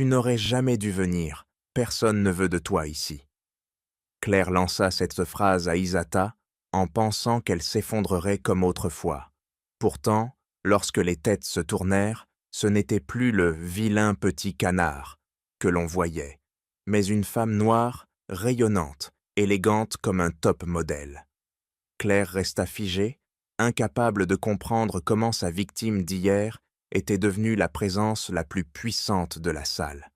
Tu n'aurais jamais dû venir, personne ne veut de toi ici. » Claire lança cette phrase à Isata en pensant qu'elle s'effondrerait comme autrefois. Pourtant, lorsque les têtes se tournèrent, ce n'était plus le vilain petit canard que l'on voyait, mais une femme noire, rayonnante, élégante comme un top modèle. Claire resta figée, incapable de comprendre comment sa victime d'hier était devenue la présence la plus puissante de la salle.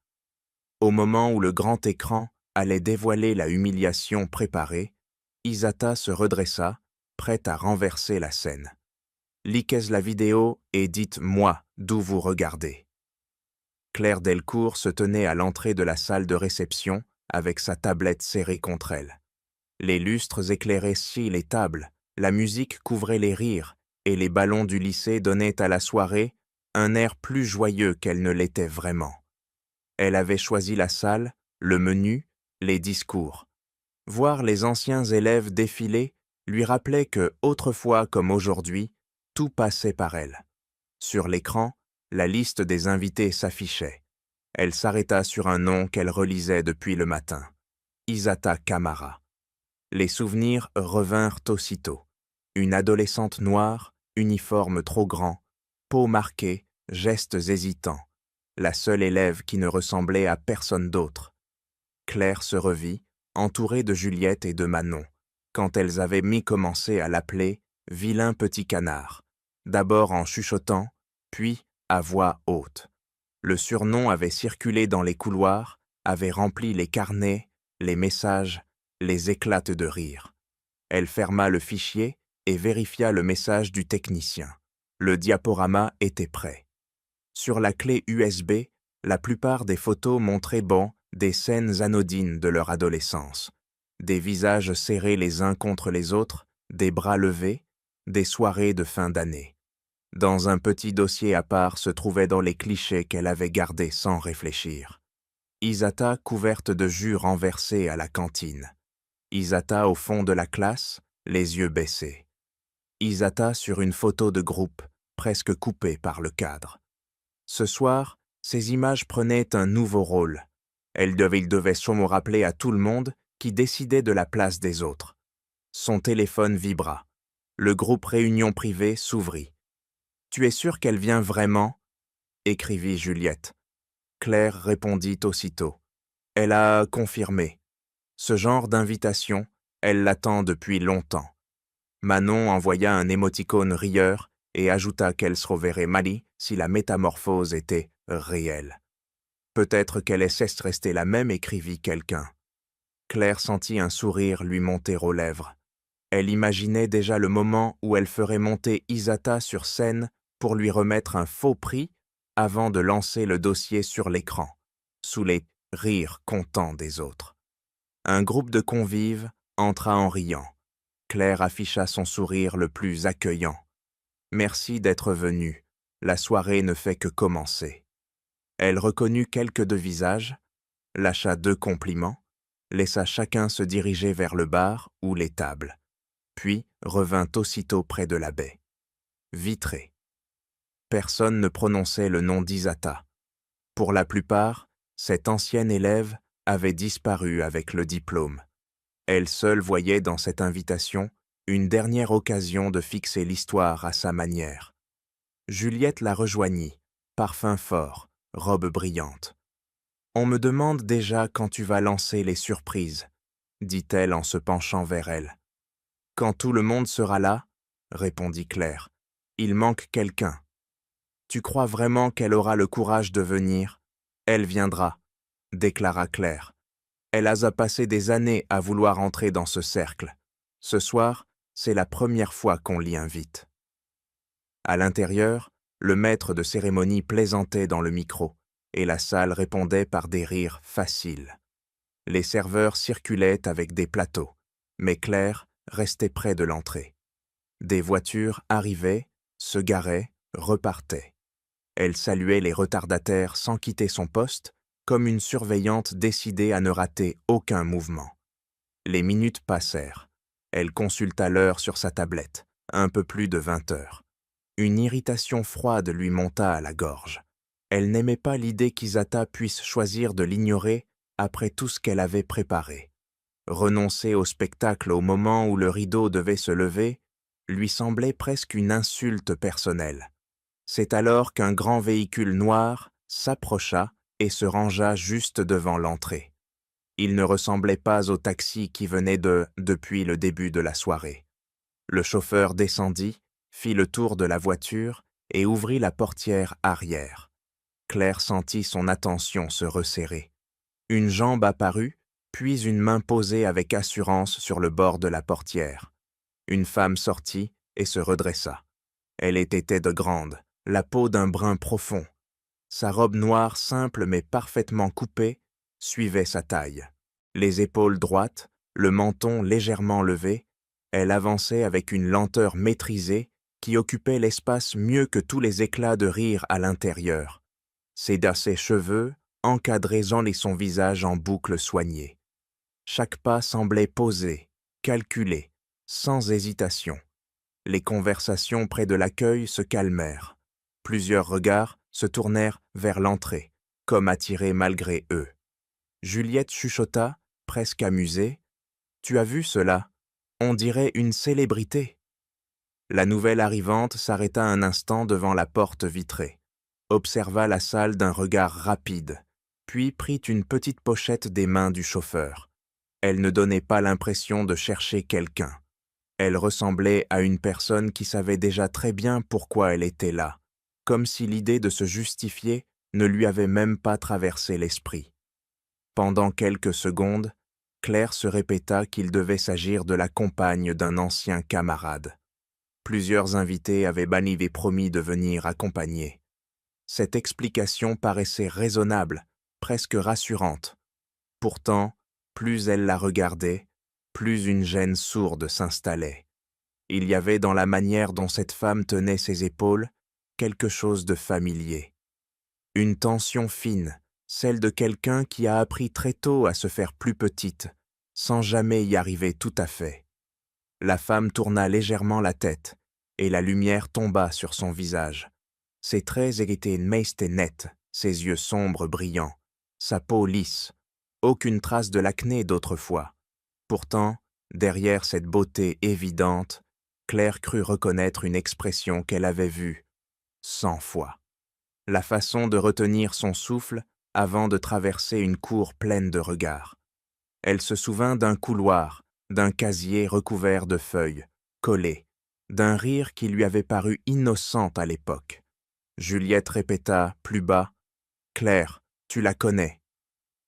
Au moment où le grand écran allait dévoiler la humiliation préparée, Isata se redressa, prête à renverser la scène. « Liquez la vidéo et dites-moi d'où vous regardez. » Claire Delcourt se tenait à l'entrée de la salle de réception avec sa tablette serrée contre elle. Les lustres éclairaient si les tables, la musique couvrait les rires et les ballons du lycée donnaient à la soirée un air plus joyeux qu'elle ne l'était vraiment. Elle avait choisi la salle, le menu, les discours. Voir les anciens élèves défiler lui rappelait que, autrefois comme aujourd'hui, tout passait par elle. Sur l'écran, la liste des invités s'affichait. Elle s'arrêta sur un nom qu'elle relisait depuis le matin. Isata Kamara. Les souvenirs revinrent aussitôt. Une adolescente noire, uniforme trop grand, peau marquée, gestes hésitants. La seule élève qui ne ressemblait à personne d'autre. Claire se revit, entourée de Juliette et de Manon, quand elles avaient mi-commencé à l'appeler « vilain petit canard », d'abord en chuchotant, puis à voix haute. Le surnom avait circulé dans les couloirs, avait rempli les carnets, les messages, les éclates de rire. Elle ferma le fichier et vérifia le message du technicien. Le diaporama était prêt. Sur la clé USB, la plupart des photos montraient des scènes anodines de leur adolescence. Des visages serrés les uns contre les autres, des bras levés, des soirées de fin d'année. Dans un petit dossier à part se trouvaient dans les clichés qu'elle avait gardés sans réfléchir. Isata couverte de jus renversé à la cantine. Isata au fond de la classe, les yeux baissés. Isata sur une photo de groupe, presque coupée par le cadre. Ce soir, ces images prenaient un nouveau rôle. Il devait sûrement rappeler à tout le monde qui décidait de la place des autres. Son téléphone vibra. Le groupe réunion privée s'ouvrit. « Tu es sûr qu'elle vient vraiment ?» écrivit Juliette. Claire répondit aussitôt. Elle a confirmé. Ce genre d'invitation, elle l'attend depuis longtemps. Manon envoya un émoticône rieur et ajouta qu'elle se reverrait Mali si la métamorphose était réelle. Peut-être qu'elle cesse rester la même, écrivit quelqu'un. Claire sentit un sourire lui monter aux lèvres. Elle imaginait déjà le moment où elle ferait monter Isata sur scène pour lui remettre un faux prix avant de lancer le dossier sur l'écran, sous les rires contents des autres. Un groupe de convives entra en riant. Claire afficha son sourire le plus accueillant. « Merci d'être venu. La soirée ne fait que commencer. » Elle reconnut quelques deux visages, lâcha 2 compliments, laissa chacun se diriger vers le bar ou les tables, puis revint aussitôt près de la baie. Vitrée. Personne ne prononçait le nom d'Isata. Pour la plupart, cette ancienne élève avait disparu avec le diplôme. Elle seule voyait dans cette invitation une dernière occasion de fixer l'histoire à sa manière. Juliette la rejoignit, parfum fort, robe brillante. « On me demande déjà quand tu vas lancer les surprises, » dit-elle en se penchant vers elle. « Quand tout le monde sera là, » répondit Claire. « Il manque quelqu'un. » « Tu crois vraiment qu'elle aura le courage de venir ? Elle viendra, » déclara Claire. « Elle a passé des années à vouloir entrer dans ce cercle. Ce soir, c'est la première fois qu'on l'y invite. » À l'intérieur, le maître de cérémonie plaisantait dans le micro, et la salle répondait par des rires faciles. Les serveurs circulaient avec des plateaux, mais Claire restait près de l'entrée. Des voitures arrivaient, se garaient, repartaient. Elle saluait les retardataires sans quitter son poste, comme une surveillante décidée à ne rater aucun mouvement. Les minutes passèrent. Elle consulta l'heure sur sa tablette, un peu plus de 20 heures. Une irritation froide lui monta à la gorge. Elle n'aimait pas l'idée qu'Isata puisse choisir de l'ignorer après tout ce qu'elle avait préparé. Renoncer au spectacle au moment où le rideau devait se lever lui semblait presque une insulte personnelle. C'est alors qu'un grand véhicule noir s'approcha et se rangea juste devant l'entrée. Il ne ressemblait pas au taxi qui venait depuis le début de la soirée. Le chauffeur descendit, fit le tour de la voiture et ouvrit la portière arrière. Claire sentit son attention se resserrer. Une jambe apparut, puis une main posée avec assurance sur le bord de la portière. Une femme sortit et se redressa. Elle était de grande, la peau d'un brun profond. Sa robe noire simple mais parfaitement coupée suivait sa taille. Les épaules droites, le menton légèrement levé, elle avançait avec une lenteur maîtrisée qui occupait l'espace mieux que tous les éclats de rire à l'intérieur. Ses cheveux, encadrés et son visage en boucles soignées. Chaque pas semblait posé, calculé, sans hésitation. Les conversations près de l'accueil se calmèrent. Plusieurs regards se tournèrent vers l'entrée, comme attirés malgré eux. Juliette chuchota, presque amusée. « Tu as vu cela? On dirait une célébrité. » La nouvelle arrivante s'arrêta un instant devant la porte vitrée, observa la salle d'un regard rapide, puis prit une petite pochette des mains du chauffeur. Elle ne donnait pas l'impression de chercher quelqu'un. Elle ressemblait à une personne qui savait déjà très bien pourquoi elle était là, comme si l'idée de se justifier ne lui avait même pas traversé l'esprit. Pendant quelques secondes, Claire se répéta qu'il devait s'agir de la compagne d'un ancien camarade. Plusieurs invités avaient banni et promis de venir accompagner. Cette explication paraissait raisonnable, presque rassurante. Pourtant, plus elle la regardait, plus une gêne sourde s'installait. Il y avait dans la manière dont cette femme tenait ses épaules quelque chose de familier. Une tension fine, celle de quelqu'un qui a appris très tôt à se faire plus petite, sans jamais y arriver tout à fait. La femme tourna légèrement la tête, et la lumière tomba sur son visage. Ses traits étaient nets, ses yeux sombres brillants, sa peau lisse, aucune trace de l'acné d'autrefois. Pourtant, derrière cette beauté évidente, Claire crut reconnaître une expression qu'elle avait vue 100 fois. La façon de retenir son souffle avant de traverser une cour pleine de regards. Elle se souvint d'un couloir, d'un casier recouvert de feuilles, collé, d'un rire qui lui avait paru innocent à l'époque. Juliette répéta plus bas « Claire, tu la connais ».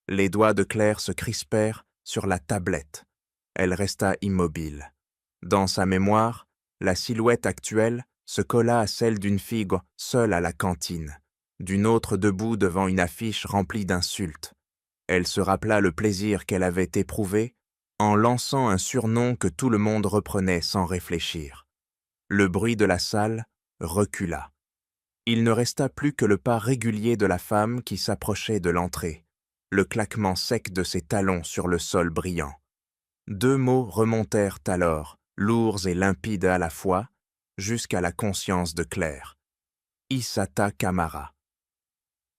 Les doigts de Claire se crispèrent sur la tablette. Elle resta immobile. Dans sa mémoire, la silhouette actuelle se colla à celle d'une fille seule à la cantine, d'une autre debout devant une affiche remplie d'insultes. Elle se rappela le plaisir qu'elle avait éprouvé en lançant un surnom que tout le monde reprenait sans réfléchir. Le bruit de la salle recula. Il ne resta plus que le pas régulier de la femme qui s'approchait de l'entrée, le claquement sec de ses talons sur le sol brillant. 2 mots remontèrent alors, lourds et limpides à la fois, jusqu'à la conscience de Claire. Isata Kamara.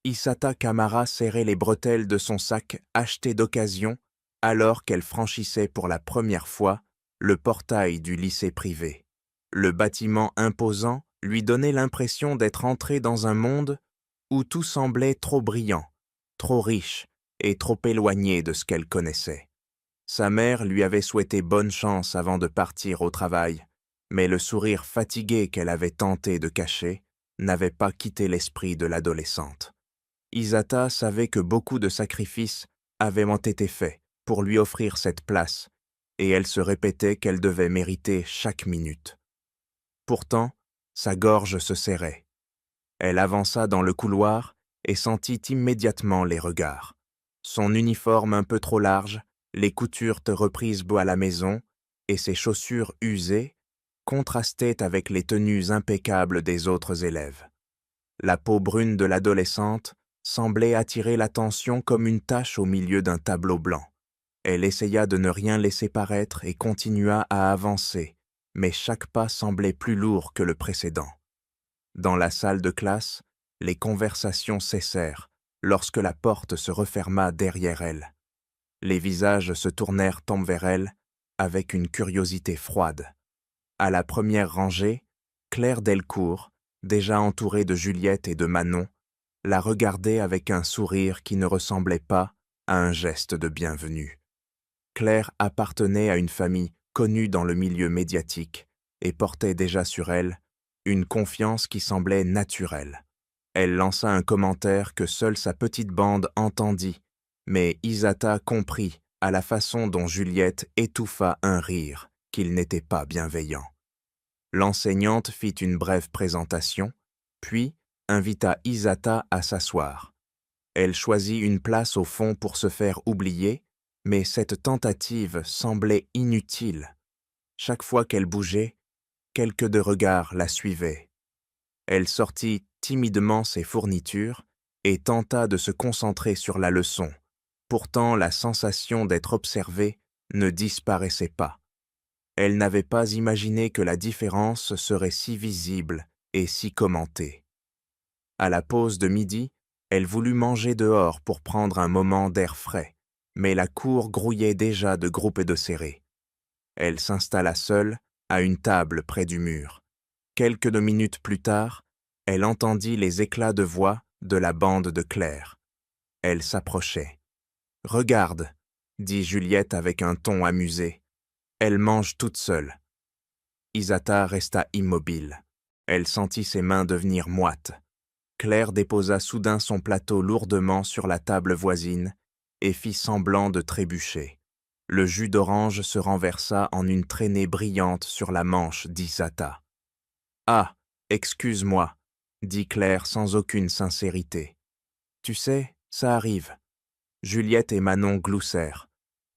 Isata Kamara serrait les bretelles de son sac acheté d'occasion alors qu'elle franchissait pour la première fois le portail du lycée privé. Le bâtiment imposant lui donnait l'impression d'être entrée dans un monde où tout semblait trop brillant, trop riche et trop éloigné de ce qu'elle connaissait. Sa mère lui avait souhaité bonne chance avant de partir au travail, mais le sourire fatigué qu'elle avait tenté de cacher n'avait pas quitté l'esprit de l'adolescente. Isata savait que beaucoup de sacrifices avaient été faits pour lui offrir cette place, et elle se répétait qu'elle devait mériter chaque minute. Pourtant, sa gorge se serrait. Elle avança dans le couloir et sentit immédiatement les regards. Son uniforme un peu trop large, les coutures reprises à la maison et ses chaussures usées contrastaient avec les tenues impeccables des autres élèves. La peau brune de l'adolescente semblait attirer l'attention comme une tache au milieu d'un tableau blanc. Elle essaya de ne rien laisser paraître et continua à avancer, mais chaque pas semblait plus lourd que le précédent. Dans la salle de classe, Les conversations cessèrent lorsque la porte se referma derrière elle. Les visages se tournèrent vers elle avec une curiosité froide. À la première rangée, Claire Delcourt, déjà entourée de Juliette et de Manon, la regardait avec un sourire qui ne ressemblait pas à un geste de bienvenue. Claire appartenait à une famille connue dans le milieu médiatique et portait déjà sur elle une confiance qui semblait naturelle. Elle lança un commentaire que seule sa petite bande entendit, mais Isata comprit à la façon dont Juliette étouffa un rire qu'il n'était pas bienveillant. L'enseignante fit une brève présentation, puis invita Isata à s'asseoir. Elle choisit une place au fond pour se faire oublier, mais cette tentative semblait inutile. Chaque fois qu'elle bougeait, quelques de regards la suivaient. Elle sortit timidement ses fournitures et tenta de se concentrer sur la leçon. Pourtant, la sensation d'être observée ne disparaissait pas. Elle n'avait pas imaginé que la différence serait si visible et si commentée. À la pause de midi, elle voulut manger dehors pour prendre un moment d'air frais, mais la cour grouillait déjà de groupes et de serrés. Elle s'installa seule à une table près du mur. Quelques minutes plus tard, elle entendit les éclats de voix de la bande de Claire. Elle s'approchait. « Regarde, » dit Juliette avec un ton amusé. « Elle mange toute seule. » Isata resta immobile. Elle sentit ses mains devenir moites. Claire déposa soudain son plateau lourdement sur la table voisine et fit semblant de trébucher. Le jus d'orange se renversa en une traînée brillante sur la manche d'Isata. « Ah, excuse-moi, » dit Claire sans aucune sincérité. « Tu sais, ça arrive. » Juliette et Manon gloussèrent.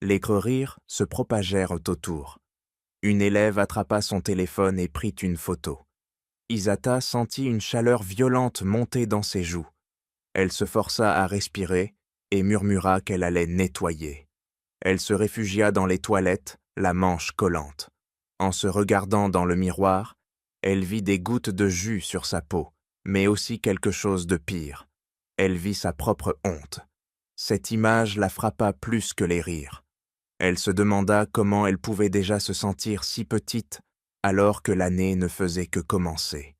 Les rires se propagèrent autour. Une élève attrapa son téléphone et prit une photo. Isata sentit une chaleur violente monter dans ses joues. Elle se força à respirer et murmura qu'elle allait nettoyer. Elle se réfugia dans les toilettes, la manche collante. En se regardant dans le miroir, elle vit des gouttes de jus sur sa peau, mais aussi quelque chose de pire. Elle vit sa propre honte. Cette image la frappa plus que les rires. Elle se demanda comment elle pouvait déjà se sentir si petite alors que l'année ne faisait que commencer.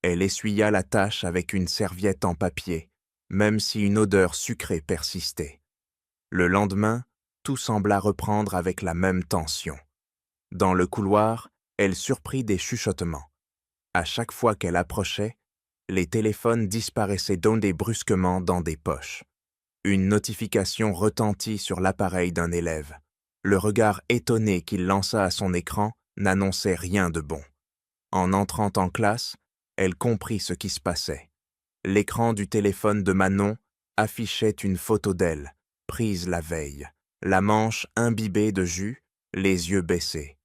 Elle essuya la tache avec une serviette en papier, même si une odeur sucrée persistait. Le lendemain, tout sembla reprendre avec la même tension. Dans le couloir, elle surprit des chuchotements. À chaque fois qu'elle approchait, les téléphones disparaissaient brusquement dans des poches. Une notification retentit sur l'appareil d'un élève. Le regard étonné qu'il lança à son écran n'annonçait rien de bon. En entrant en classe, elle comprit ce qui se passait. L'écran du téléphone de Manon affichait une photo d'elle, prise la veille, la manche imbibée de jus, les yeux baissés.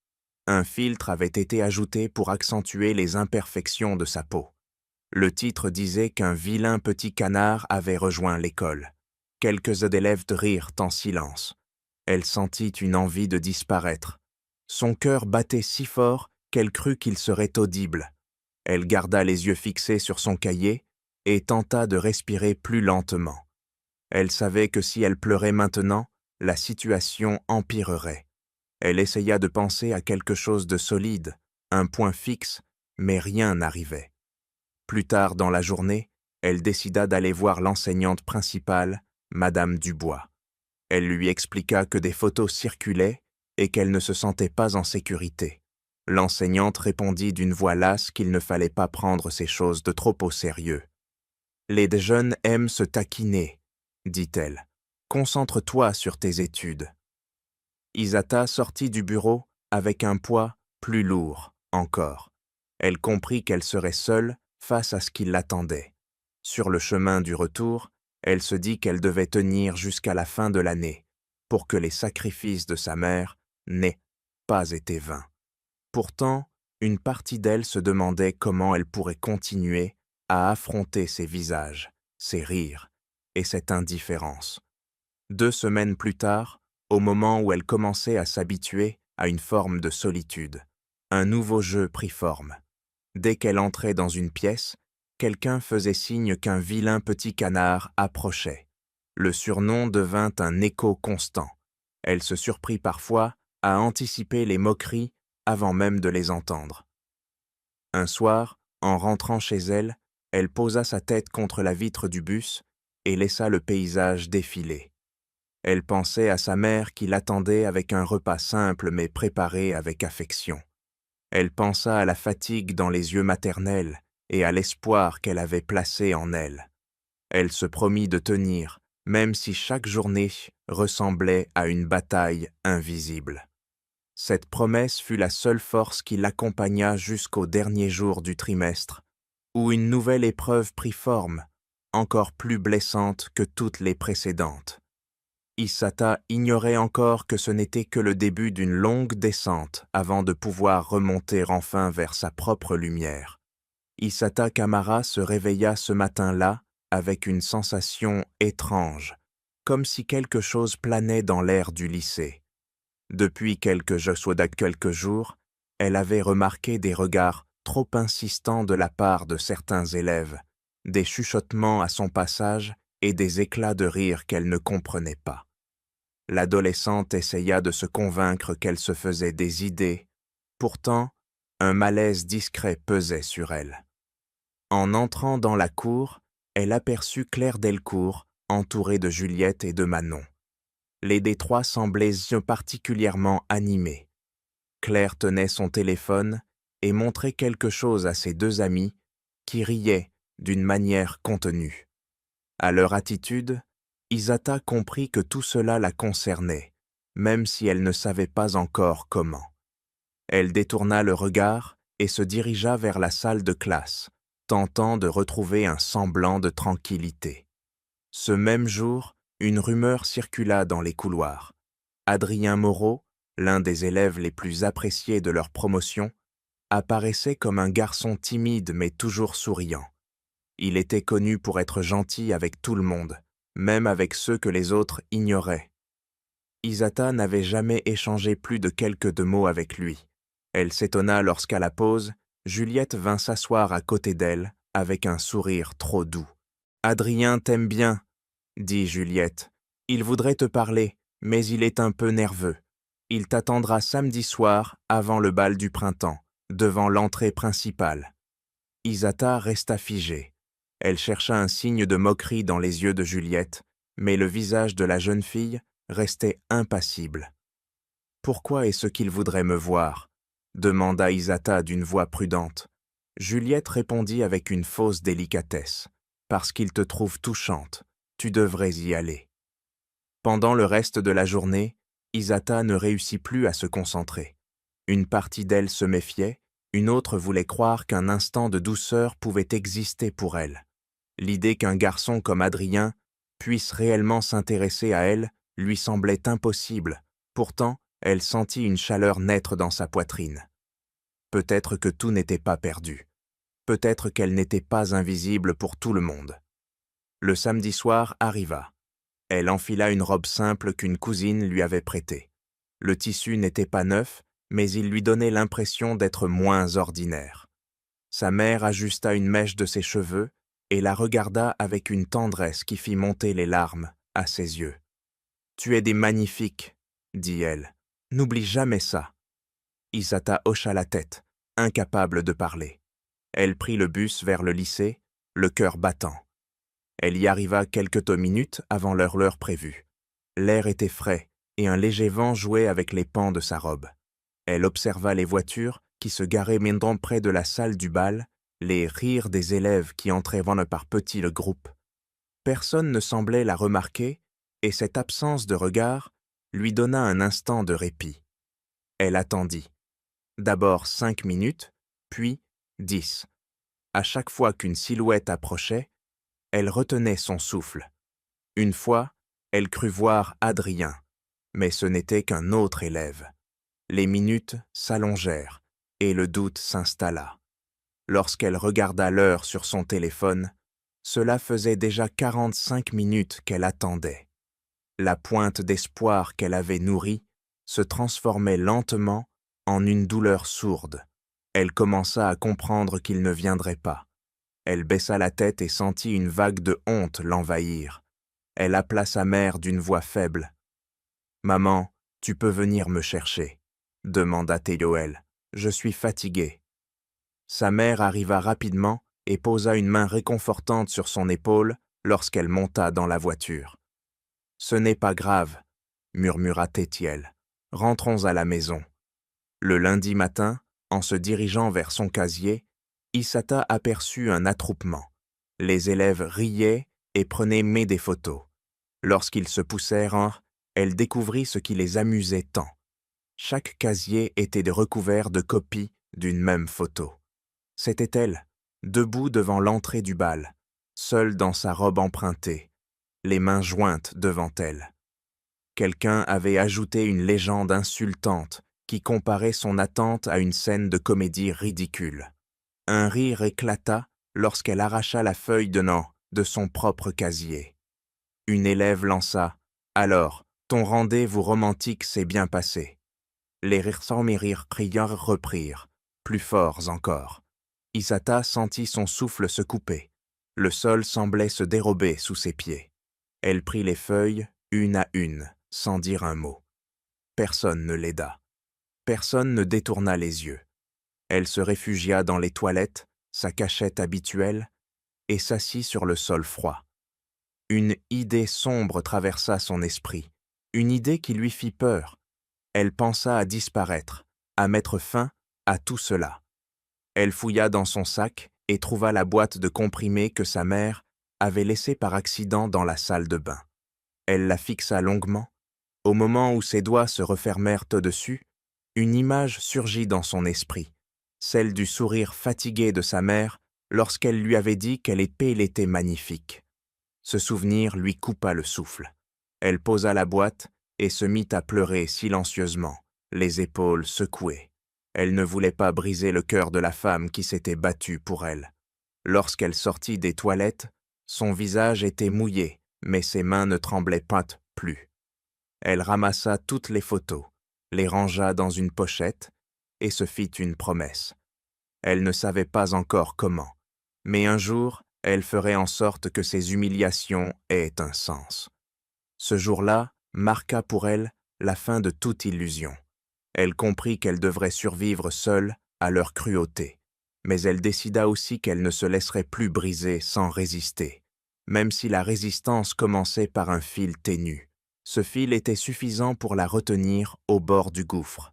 Un filtre avait été ajouté pour accentuer les imperfections de sa peau. Le titre disait qu'un vilain petit canard avait rejoint l'école. Quelques élèves rirent en silence. Elle sentit une envie de disparaître. Son cœur battait si fort qu'elle crut qu'il serait audible. Elle garda les yeux fixés sur son cahier et tenta de respirer plus lentement. Elle savait que si elle pleurait maintenant, la situation empirerait. Elle essaya de penser à quelque chose de solide, un point fixe, mais rien n'arrivait. Plus tard dans la journée, elle décida d'aller voir l'enseignante principale, Madame Dubois. Elle lui expliqua que des photos circulaient et qu'elle ne se sentait pas en sécurité. L'enseignante répondit d'une voix lasse qu'il ne fallait pas prendre ces choses de trop au sérieux. « Les jeunes aiment se taquiner, » dit-elle. « Concentre-toi sur tes études. » Isata sortit du bureau avec un poids plus lourd encore. Elle comprit qu'elle serait seule face à ce qui l'attendait. Sur le chemin du retour, elle se dit qu'elle devait tenir jusqu'à la fin de l'année pour que les sacrifices de sa mère n'aient pas été vains. Pourtant, une partie d'elle se demandait comment elle pourrait continuer à affronter ces visages, ces rires et cette indifférence. 2 semaines plus tard, au moment où elle commençait à s'habituer à une forme de solitude, un nouveau jeu prit forme. Dès qu'elle entrait dans une pièce, quelqu'un faisait signe qu'un vilain petit canard approchait. Le surnom devint un écho constant. Elle se surprit parfois à anticiper les moqueries avant même de les entendre. Un soir, en rentrant chez elle, elle posa sa tête contre la vitre du bus et laissa le paysage défiler. Elle pensait à sa mère qui l'attendait avec un repas simple mais préparé avec affection. Elle pensa à la fatigue dans les yeux maternels et à l'espoir qu'elle avait placé en elle. Elle se promit de tenir, même si chaque journée ressemblait à une bataille invisible. Cette promesse fut la seule force qui l'accompagna jusqu'au dernier jour du trimestre, où une nouvelle épreuve prit forme, encore plus blessante que toutes les précédentes. Hisata ignorait encore que ce n'était que le début d'une longue descente avant de pouvoir remonter enfin vers sa propre lumière. Hisata Kamara se réveilla ce matin-là avec une sensation étrange, comme si quelque chose planait dans l'air du lycée. Depuis quelques jours, elle avait remarqué des regards trop insistants de la part de certains élèves, des chuchotements à son passage et des éclats de rire qu'elle ne comprenait pas. L'adolescente essaya de se convaincre qu'elle se faisait des idées, pourtant, un malaise discret pesait sur elle. En entrant dans la cour, elle aperçut Claire Delcourt, entourée de Juliette et de Manon. Les trois semblaient particulièrement animés. Claire tenait son téléphone et montrait quelque chose à ses deux amis, qui riaient d'une manière contenue. À leur attitude, Hisata comprit que tout cela la concernait, même si elle ne savait pas encore comment. Elle détourna le regard et se dirigea vers la salle de classe, tentant de retrouver un semblant de tranquillité. Ce même jour, une rumeur circula dans les couloirs. Adrien Moreau, l'un des élèves les plus appréciés de leur promotion, apparaissait comme un garçon timide mais toujours souriant. Il était connu pour être gentil avec tout le monde, même avec ceux que les autres ignoraient. Hisata n'avait jamais échangé plus de quelques mots avec lui. Elle s'étonna lorsqu'à la pause, Juliette vint s'asseoir à côté d'elle avec un sourire trop doux. « Adrien t'aime bien, » dit Juliette. « Il voudrait te parler, mais il est un peu nerveux. Il t'attendra samedi soir avant le bal du printemps, devant l'entrée principale. » Hisata resta figée. Elle chercha un signe de moquerie dans les yeux de Juliette, mais le visage de la jeune fille restait impassible. « Pourquoi est-ce qu'il voudrait me voir ?» demanda Hisata d'une voix prudente. Juliette répondit avec une fausse délicatesse. « Parce qu'il te trouve touchante, tu devrais y aller. » Pendant le reste de la journée, Hisata ne réussit plus à se concentrer. Une partie d'elle se méfiait, une autre voulait croire qu'un instant de douceur pouvait exister pour elle. L'idée qu'un garçon comme Adrien puisse réellement s'intéresser à elle lui semblait impossible. Pourtant, elle sentit une chaleur naître dans sa poitrine. Peut-être que tout n'était pas perdu. Peut-être qu'elle n'était pas invisible pour tout le monde. Le samedi soir arriva. Elle enfila une robe simple qu'une cousine lui avait prêtée. Le tissu n'était pas neuf, mais il lui donnait l'impression d'être moins ordinaire. Sa mère ajusta une mèche de ses cheveux et la regarda avec une tendresse qui fit monter les larmes à ses yeux. « Tu es des magnifiques, » dit-elle. « N'oublie jamais ça. » Hisata hocha la tête, incapable de parler. Elle prit le bus vers le lycée, le cœur battant. Elle y arriva quelques minutes avant l'heure prévue. L'air était frais et un léger vent jouait avec les pans de sa robe. Elle observa les voitures qui se garaient maintenant près de la salle du bal, les rires des élèves qui entraient par petits le groupe. Personne ne semblait la remarquer et cette absence de regard lui donna un instant de répit. Elle attendit. D'abord 5 minutes, puis 10. À chaque fois qu'une silhouette approchait, elle retenait son souffle. Une fois, elle crut voir Adrien, mais ce n'était qu'un autre élève. Les minutes s'allongèrent et le doute s'installa. Lorsqu'elle regarda l'heure sur son téléphone, cela faisait déjà 45 minutes qu'elle attendait. La pointe d'espoir qu'elle avait nourrie se transformait lentement en une douleur sourde. Elle commença à comprendre qu'il ne viendrait pas. Elle baissa la tête et sentit une vague de honte l'envahir. Elle appela sa mère d'une voix faible. « Maman, tu peux venir me chercher ?» demanda Théoël. « Je suis fatiguée. » Sa mère arriva rapidement et posa une main réconfortante sur son épaule lorsqu'elle monta dans la voiture. « Ce n'est pas grave, » murmura Thétiel. « Rentrons à la maison. » Le lundi matin, en se dirigeant vers son casier, Isata aperçut un attroupement. Les élèves riaient et prenaient des photos. Lorsqu'ils se poussèrent, elle découvrit ce qui les amusait tant. Chaque casier était recouvert de copies d'une même photo. C'était elle, debout devant l'entrée du bal, seule dans sa robe empruntée, les mains jointes devant elle. Quelqu'un avait ajouté une légende insultante qui comparait son attente à une scène de comédie ridicule. Un rire éclata lorsqu'elle arracha la feuille de son propre casier. Une élève lança « Alors, ton rendez-vous romantique s'est bien passé. » Les rires sans rires crieurs reprirent, plus forts encore. Isata sentit son souffle se couper. Le sol semblait se dérober sous ses pieds. Elle prit les feuilles, une à une, sans dire un mot. Personne ne l'aida. Personne ne détourna les yeux. Elle se réfugia dans les toilettes, sa cachette habituelle, et s'assit sur le sol froid. Une idée sombre traversa son esprit, une idée qui lui fit peur. Elle pensa à disparaître, à mettre fin à tout cela. Elle fouilla dans son sac et trouva la boîte de comprimés que sa mère avait laissée par accident dans la salle de bain. Elle la fixa longuement. Au moment où ses doigts se refermèrent au-dessus, une image surgit dans son esprit, celle du sourire fatigué de sa mère lorsqu'elle lui avait dit qu'elle était magnifique. Ce souvenir lui coupa le souffle. Elle posa la boîte et se mit à pleurer silencieusement, les épaules secouées. Elle ne voulait pas briser le cœur de la femme qui s'était battue pour elle. Lorsqu'elle sortit des toilettes, son visage était mouillé, mais ses mains ne tremblaient pas plus. Elle ramassa toutes les photos, les rangea dans une pochette et se fit une promesse. Elle ne savait pas encore comment, mais un jour, elle ferait en sorte que ces humiliations aient un sens. Ce jour-là marqua pour elle la fin de toute illusion. Elle comprit qu'elle devrait survivre seule à leur cruauté, mais elle décida aussi qu'elle ne se laisserait plus briser sans résister, même si la résistance commençait par un fil ténu. Ce fil était suffisant pour la retenir au bord du gouffre.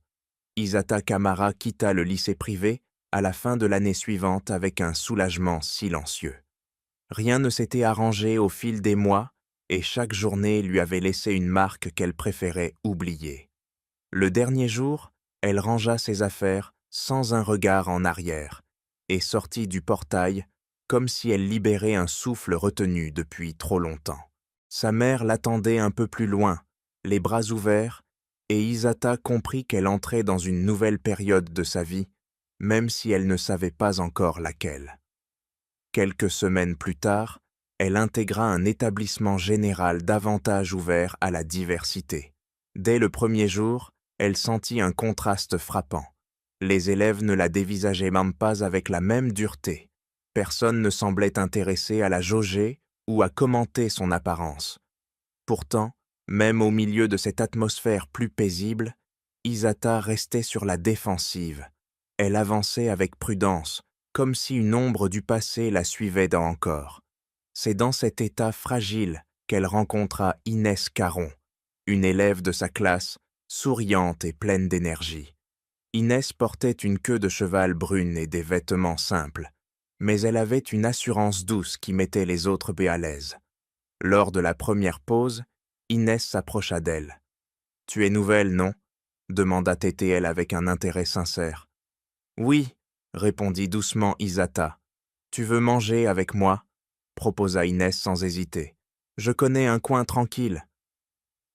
Isata Kamara quitta le lycée privé à la fin de l'année suivante avec un soulagement silencieux. Rien ne s'était arrangé au fil des mois et chaque journée lui avait laissé une marque qu'elle préférait oublier. Le dernier jour, elle rangea ses affaires sans un regard en arrière et sortit du portail comme si elle libérait un souffle retenu depuis trop longtemps. Sa mère l'attendait un peu plus loin, les bras ouverts, et Isata comprit qu'elle entrait dans une nouvelle période de sa vie, même si elle ne savait pas encore laquelle. Quelques semaines plus tard, elle intégra un établissement général davantage ouvert à la diversité. Dès le premier jour, elle sentit un contraste frappant. Les élèves ne la dévisageaient même pas avec la même dureté. Personne ne semblait intéressé à la jauger ou à commenter son apparence. Pourtant, même au milieu de cette atmosphère plus paisible, Isata restait sur la défensive. Elle avançait avec prudence, comme si une ombre du passé la suivait encore. C'est dans cet état fragile qu'elle rencontra Inès Caron, une élève de sa classe, souriante et pleine d'énergie. Inès portait une queue de cheval brune et des vêtements simples, mais elle avait une assurance douce qui mettait les autres à l'aise. Lors de la première pause, Inès s'approcha d'elle. « Tu es nouvelle, non ?» demanda Thétiel avec un intérêt sincère. « Oui, » répondit doucement Isata. « Tu veux manger avec moi ?» proposa Inès sans hésiter. « Je connais un coin tranquille. »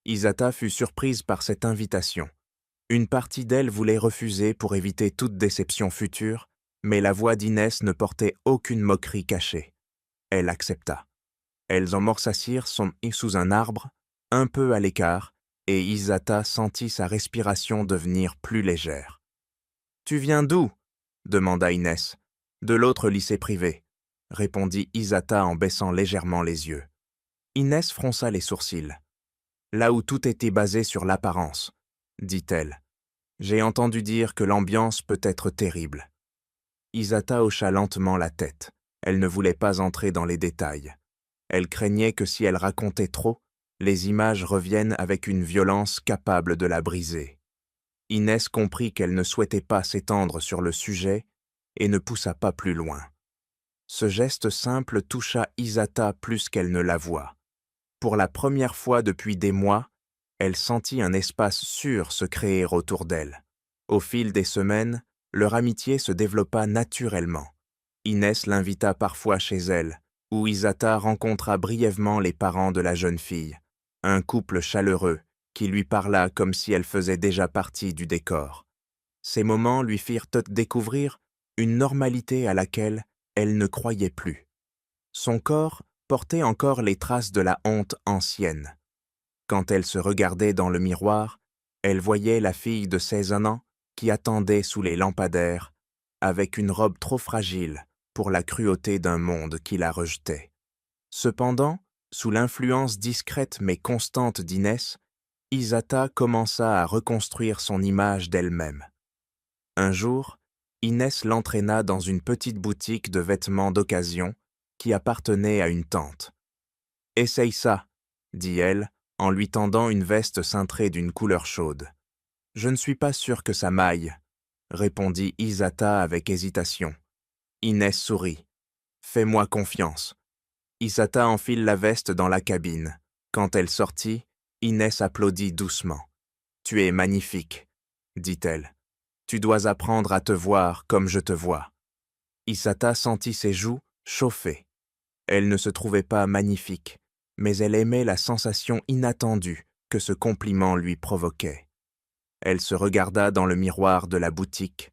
Isata fut surprise par cette invitation. Une partie d'elle voulait refuser pour éviter toute déception future, mais la voix d'Inès ne portait aucune moquerie cachée. Elle accepta. Elles s'assirent sous un arbre, un peu à l'écart, et Isata sentit sa respiration devenir plus légère. « Tu viens d'où ?» demanda Inès. « De l'autre lycée privé. » répondit Isata en baissant légèrement les yeux. Inès fronça les sourcils. Là où tout était basé sur l'apparence, dit-elle. J'ai entendu dire que l'ambiance peut être terrible. Isata hocha lentement la tête. Elle ne voulait pas entrer dans les détails. Elle craignait que si elle racontait trop, les images reviennent avec une violence capable de la briser. Inès comprit qu'elle ne souhaitait pas s'étendre sur le sujet et ne poussa pas plus loin. Ce geste simple toucha Isata plus qu'elle ne l'avoua. Pour la première fois depuis des mois, elle sentit un espace sûr se créer autour d'elle. Au fil des semaines, leur amitié se développa naturellement. Inès l'invita parfois chez elle, où Isata rencontra brièvement les parents de la jeune fille, un couple chaleureux qui lui parla comme si elle faisait déjà partie du décor. Ces moments lui firent découvrir une normalité à laquelle elle ne croyait plus. Son corps portait encore les traces de la honte ancienne. Quand elle se regardait dans le miroir, elle voyait la fille de 16 ans qui attendait sous les lampadaires, avec une robe trop fragile pour la cruauté d'un monde qui la rejetait. Cependant, sous l'influence discrète mais constante d'Inès, Isata commença à reconstruire son image d'elle-même. Un jour, Inès l'entraîna dans une petite boutique de vêtements d'occasion qui appartenait à une tante. « Essaye ça », dit-elle, en lui tendant une veste cintrée d'une couleur chaude. « Je ne suis pas sûre que ça m'aille », répondit Isata avec hésitation. Inès sourit. « Fais-moi confiance. » Isata enfile la veste dans la cabine. Quand elle sortit, Inès applaudit doucement. « Tu es magnifique », dit-elle. « Tu dois apprendre à te voir comme je te vois. » Isata sentit ses joues chauffer. Elle ne se trouvait pas magnifique, mais elle aimait la sensation inattendue que ce compliment lui provoquait. Elle se regarda dans le miroir de la boutique.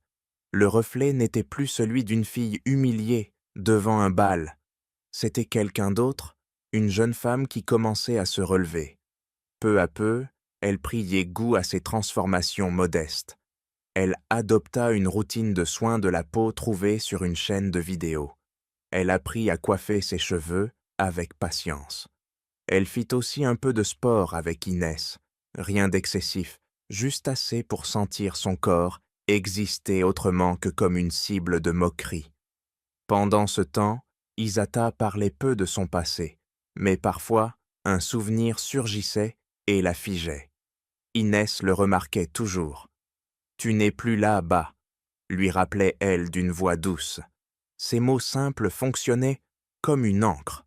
Le reflet n'était plus celui d'une fille humiliée devant un bal. C'était quelqu'un d'autre, une jeune femme qui commençait à se relever. Peu à peu, elle prit goût à ces transformations modestes. Elle adopta une routine de soins de la peau trouvée sur une chaîne de vidéos. Elle apprit à coiffer ses cheveux avec patience. Elle fit aussi un peu de sport avec Inès, rien d'excessif, juste assez pour sentir son corps exister autrement que comme une cible de moquerie. Pendant ce temps, Isata parlait peu de son passé, mais parfois, un souvenir surgissait et la figeait. Inès le remarquait toujours. « Tu n'es plus là-bas », lui rappelait-elle d'une voix douce. Ces mots simples fonctionnaient comme une encre.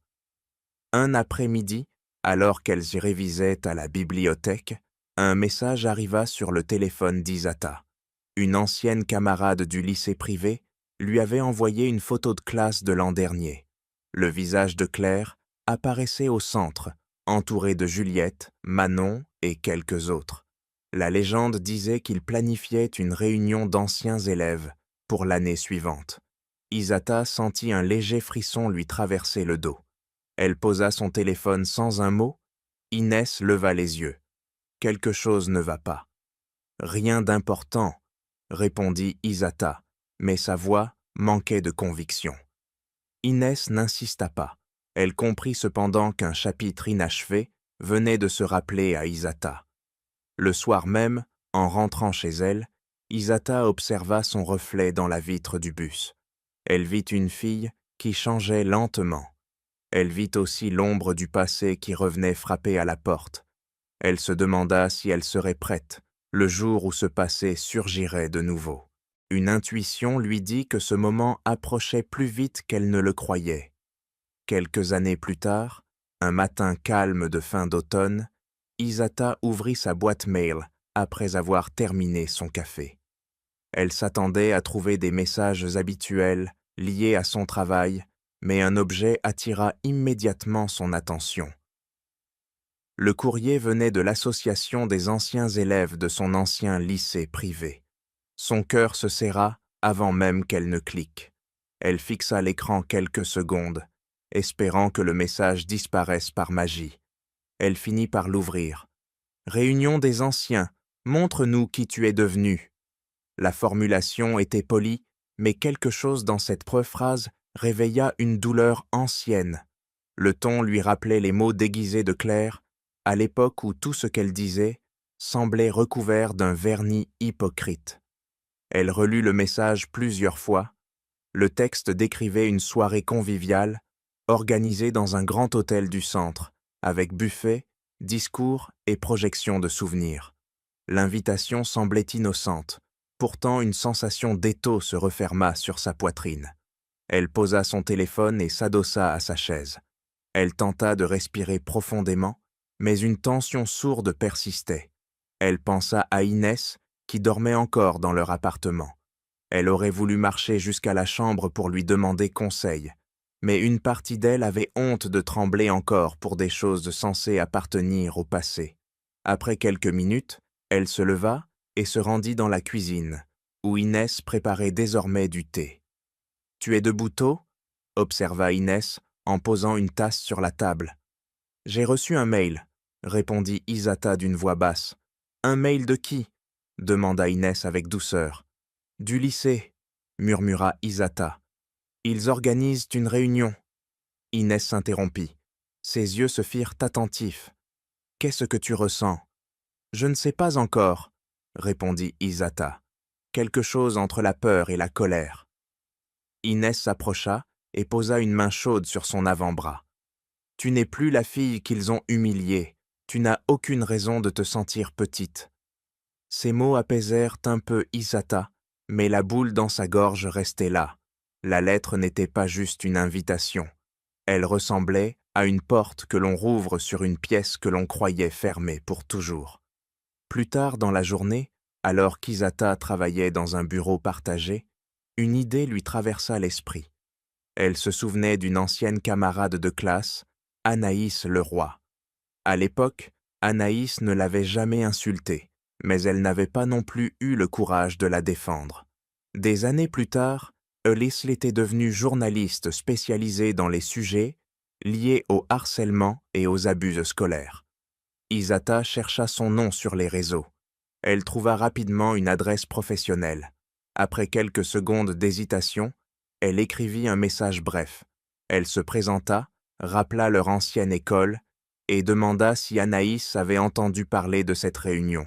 Un après-midi, alors qu'elles y révisaient à la bibliothèque, un message arriva sur le téléphone d'Isata. Une ancienne camarade du lycée privé lui avait envoyé une photo de classe de l'an dernier. Le visage de Claire apparaissait au centre, entouré de Juliette, Manon et quelques autres. La légende disait qu'il planifiait une réunion d'anciens élèves pour l'année suivante. Isata sentit un léger frisson lui traverser le dos. Elle posa son téléphone sans un mot. Inès leva les yeux. Quelque chose ne va pas. Rien d'important, répondit Isata, mais sa voix manquait de conviction. Inès n'insista pas. Elle comprit cependant qu'un chapitre inachevé venait de se rappeler à Isata. Le soir même, en rentrant chez elle, Isata observa son reflet dans la vitre du bus. Elle vit une fille qui changeait lentement. Elle vit aussi l'ombre du passé qui revenait frapper à la porte. Elle se demanda si elle serait prête, le jour où ce passé surgirait de nouveau. Une intuition lui dit que ce moment approchait plus vite qu'elle ne le croyait. Quelques années plus tard, un matin calme de fin d'automne, Isata ouvrit sa boîte mail après avoir terminé son café. Elle s'attendait à trouver des messages habituels liés à son travail, mais un objet attira immédiatement son attention. Le courrier venait de l'association des anciens élèves de son ancien lycée privé. Son cœur se serra avant même qu'elle ne clique. Elle fixa l'écran quelques secondes, espérant que le message disparaisse par magie. Elle finit par l'ouvrir. « Réunion des anciens, montre-nous qui tu es devenu. » La formulation était polie, mais quelque chose dans cette phrase réveilla une douleur ancienne. Le ton lui rappelait les mots déguisés de Claire, à l'époque où tout ce qu'elle disait semblait recouvert d'un vernis hypocrite. Elle relut le message plusieurs fois. Le texte décrivait une soirée conviviale, organisée dans un grand hôtel du centre, avec buffet, discours et projection de souvenirs. L'invitation semblait innocente, pourtant une sensation d'étau se referma sur sa poitrine. Elle posa son téléphone et s'adossa à sa chaise. Elle tenta de respirer profondément, mais une tension sourde persistait. Elle pensa à Inès, qui dormait encore dans leur appartement. Elle aurait voulu marcher jusqu'à la chambre pour lui demander conseil, mais une partie d'elle avait honte de trembler encore pour des choses censées appartenir au passé. Après quelques minutes, elle se leva et se rendit dans la cuisine, où Inès préparait désormais du thé. « Tu es debout tôt ?» observa Inès en posant une tasse sur la table. « J'ai reçu un mail », répondit Isata d'une voix basse. « Un mail de qui ?» demanda Inès avec douceur. « Du lycée », murmura Isata. « Ils organisent une réunion. » Inès s'interrompit. Ses yeux se firent attentifs. « Qu'est-ce que tu ressens ?»« Je ne sais pas encore, » répondit Isata. « Quelque chose entre la peur et la colère. » Inès s'approcha et posa une main chaude sur son avant-bras. « Tu n'es plus la fille qu'ils ont humiliée. Tu n'as aucune raison de te sentir petite. » Ces mots apaisèrent un peu Isata, mais la boule dans sa gorge restait là. La lettre n'était pas juste une invitation. Elle ressemblait à une porte que l'on rouvre sur une pièce que l'on croyait fermée pour toujours. Plus tard dans la journée, alors qu'Isata travaillait dans un bureau partagé, une idée lui traversa l'esprit. Elle se souvenait d'une ancienne camarade de classe, Anaïs Leroy. À l'époque, Anaïs ne l'avait jamais insultée, mais elle n'avait pas non plus eu le courage de la défendre. Des années plus tard, Ulysse était devenue journaliste spécialisée dans les sujets liés au harcèlement et aux abus scolaires. Isata chercha son nom sur les réseaux. Elle trouva rapidement une adresse professionnelle. Après quelques secondes d'hésitation, elle écrivit un message bref. Elle se présenta, rappela leur ancienne école et demanda si Anaïs avait entendu parler de cette réunion.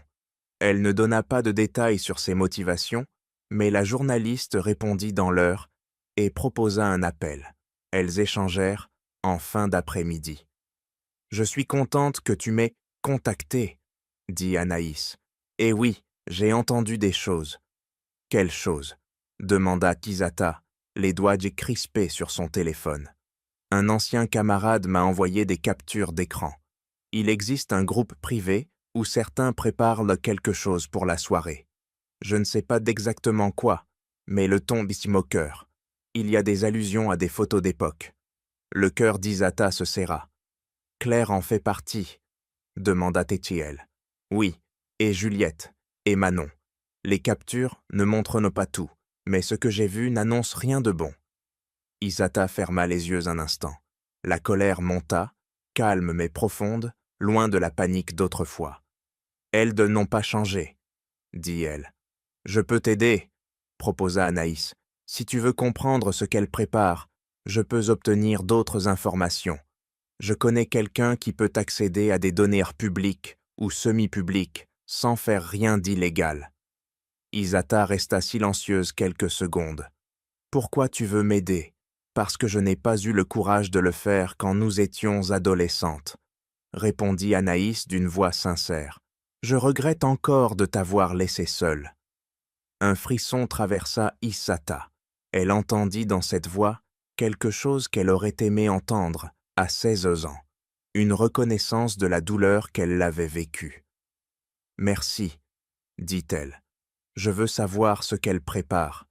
Elle ne donna pas de détails sur ses motivations, mais la journaliste répondit dans l'heure et proposa un appel. Elles échangèrent en fin d'après-midi. « Je suis contente que tu m'aies contacté, » dit Anaïs. « Eh oui, j'ai entendu des choses. »« Quelles choses ?» demanda Isata, les doigts crispés sur son téléphone. « Un ancien camarade m'a envoyé des captures d'écran. Il existe un groupe privé où certains préparent quelque chose pour la soirée. Je ne sais pas d'exactement quoi, mais le ton s'y moqueur. Il y a des allusions à des photos d'époque. » Le cœur d'Isata se serra. « Claire en fait partie ?» demanda Tétiel. « Oui, et Juliette, et Manon. Les captures ne montrent pas tout, mais ce que j'ai vu n'annonce rien de bon. » Isata ferma les yeux un instant. La colère monta, calme mais profonde, loin de la panique d'autrefois. « Elles n'ont pas changé, » dit-elle. « Je peux t'aider, » proposa Anaïs. « Si tu veux comprendre ce qu'elle prépare, je peux obtenir d'autres informations. Je connais quelqu'un qui peut accéder à des données publiques ou semi-publiques sans faire rien d'illégal. » Isata resta silencieuse quelques secondes. « Pourquoi tu veux m'aider ? Parce que je n'ai pas eu le courage de le faire quand nous étions adolescentes, » répondit Anaïs d'une voix sincère. « Je regrette encore de t'avoir laissée seule. » Un frisson traversa Isata. Elle entendit dans cette voix quelque chose qu'elle aurait aimé entendre à 16 ans, une reconnaissance de la douleur qu'elle avait vécue. « Merci, » dit-elle. « Je veux savoir ce qu'elle prépare. »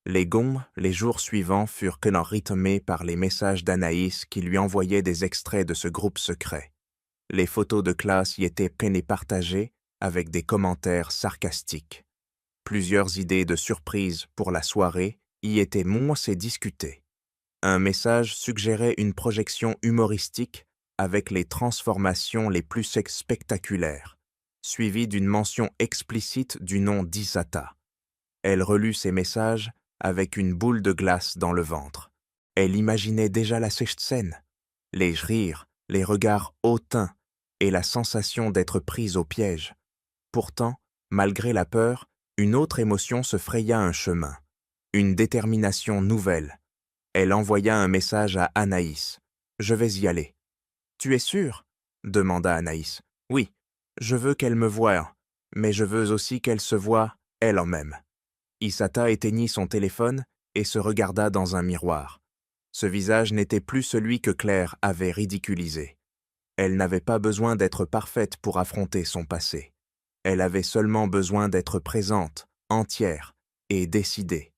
Les jours suivants furent rythmés par les messages d'Anaïs qui lui envoyait des extraits de ce groupe secret. Les photos de classe y étaient partagées avec des commentaires sarcastiques. Plusieurs idées de surprise pour la soirée y étaient discutées. Un message suggérait une projection humoristique avec les transformations les plus spectaculaires, suivie d'une mention explicite du nom d'Isata. Elle relut ces messages avec une boule de glace dans le ventre. Elle imaginait déjà la scène, les rires, les regards hautains et la sensation d'être prise au piège. Pourtant, malgré la peur, une autre émotion se fraya un chemin, une détermination nouvelle. Elle envoya un message à Anaïs. « Je vais y aller. »« Tu es sûre ?» demanda Anaïs. « Oui, je veux qu'elle me voie, mais je veux aussi qu'elle se voie elle-même. » Hisata éteignit son téléphone et se regarda dans un miroir. Ce visage n'était plus celui que Claire avait ridiculisé. Elle n'avait pas besoin d'être parfaite pour affronter son passé. Elle avait seulement besoin d'être présente, entière et décidée.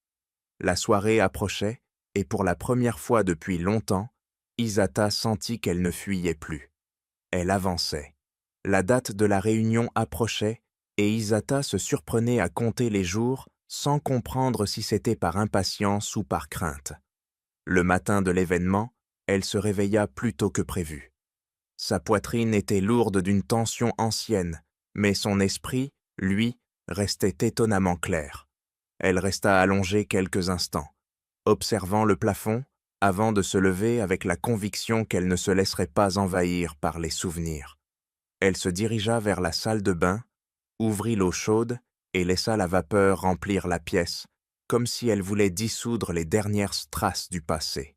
La soirée approchait et pour la première fois depuis longtemps, Hisata sentit qu'elle ne fuyait plus. Elle avançait. La date de la réunion approchait et Hisata se surprenait à compter les jours sans comprendre si c'était par impatience ou par crainte. Le matin de l'événement, elle se réveilla plus tôt que prévu. Sa poitrine était lourde d'une tension ancienne, mais son esprit, lui, restait étonnamment clair. Elle resta allongée quelques instants, observant le plafond, avant de se lever avec la conviction qu'elle ne se laisserait pas envahir par les souvenirs. Elle se dirigea vers la salle de bain, ouvrit l'eau chaude et laissa la vapeur remplir la pièce, comme si elle voulait dissoudre les dernières traces du passé.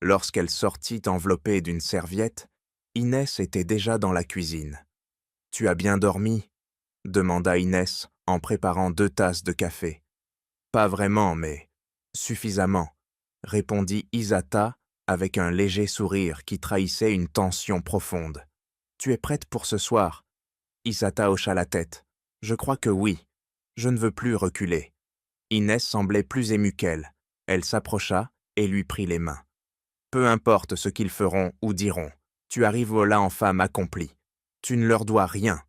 Lorsqu'elle sortit enveloppée d'une serviette, Inès était déjà dans la cuisine. « Tu as bien dormi ?» demanda Inès en préparant 2 tasses de café. « Pas vraiment, mais suffisamment », répondit Hisata avec un léger sourire qui trahissait une tension profonde. « Tu es prête pour ce soir ?» Hisata hocha la tête. « Je crois que oui. Je ne veux plus reculer. » Inès semblait plus émue qu'elle. Elle s'approcha et lui prit les mains. « Peu importe ce qu'ils feront ou diront, tu arrives là en femme accomplie. Tu ne leur dois rien. »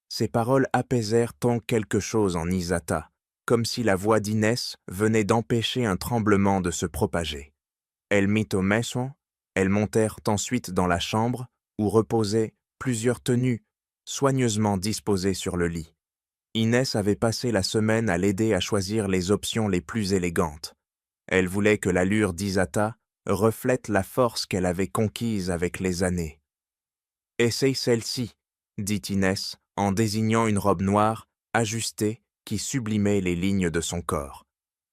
Ces paroles apaisèrent tant quelque chose en Hisata, comme si la voix d'Inès venait d'empêcher un tremblement de se propager. Elle mit au maison, elles montèrent ensuite dans la chambre où reposaient plusieurs tenues, soigneusement disposées sur le lit. Inès avait passé la semaine à l'aider à choisir les options les plus élégantes. Elle voulait que l'allure d'Hisata reflète la force qu'elle avait conquise avec les années. « Essaye celle-ci », dit Inès en désignant une robe noire, ajustée, qui sublimait les lignes de son corps.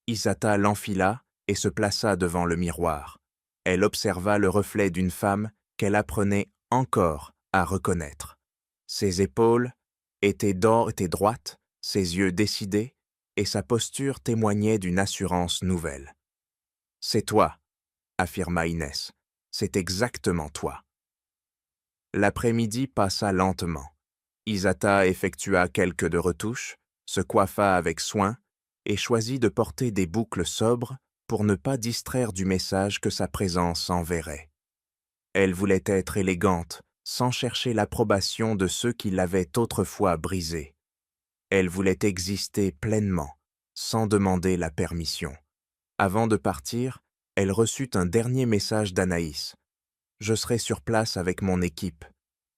Hisata l'enfila et se plaça devant le miroir. Elle observa le reflet d'une femme qu'elle apprenait encore à reconnaître. Ses épaules étaient droites, ses yeux décidés, et sa posture témoignait d'une assurance nouvelle. « C'est toi », affirma Inès. « C'est exactement toi. » L'après-midi passa lentement. Hisata effectua quelques de retouches, se coiffa avec soin et choisit de porter des boucles sobres pour ne pas distraire du message que sa présence enverrait. Elle voulait être élégante, sans chercher l'approbation de ceux qui l'avaient autrefois brisée. Elle voulait exister pleinement, sans demander la permission. Avant de partir, elle reçut un dernier message d'Anaïs. « Je serai sur place avec mon équipe.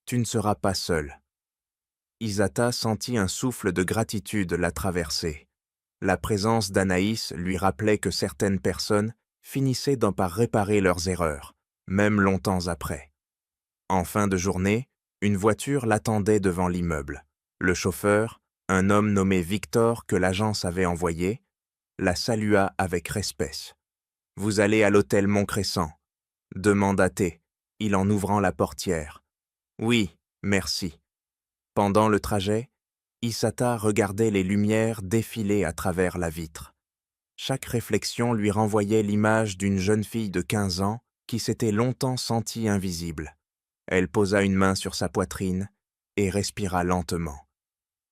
Tu ne seras pas seule. » Hisata sentit un souffle de gratitude la traverser. La présence d'Anaïs lui rappelait que certaines personnes finissaient par réparer leurs erreurs, même longtemps après. En fin de journée, une voiture l'attendait devant l'immeuble. Le chauffeur, un homme nommé Victor que l'agence avait envoyé, la salua avec respect. « Vous allez à l'hôtel Montcrescent ?» demanda-t-il en ouvrant la portière. « Oui, merci. » Pendant le trajet, Hisata regardait les lumières défiler à travers la vitre. Chaque réflexion lui renvoyait l'image d'une jeune fille de 15 ans qui s'était longtemps sentie invisible. Elle posa une main sur sa poitrine et respira lentement.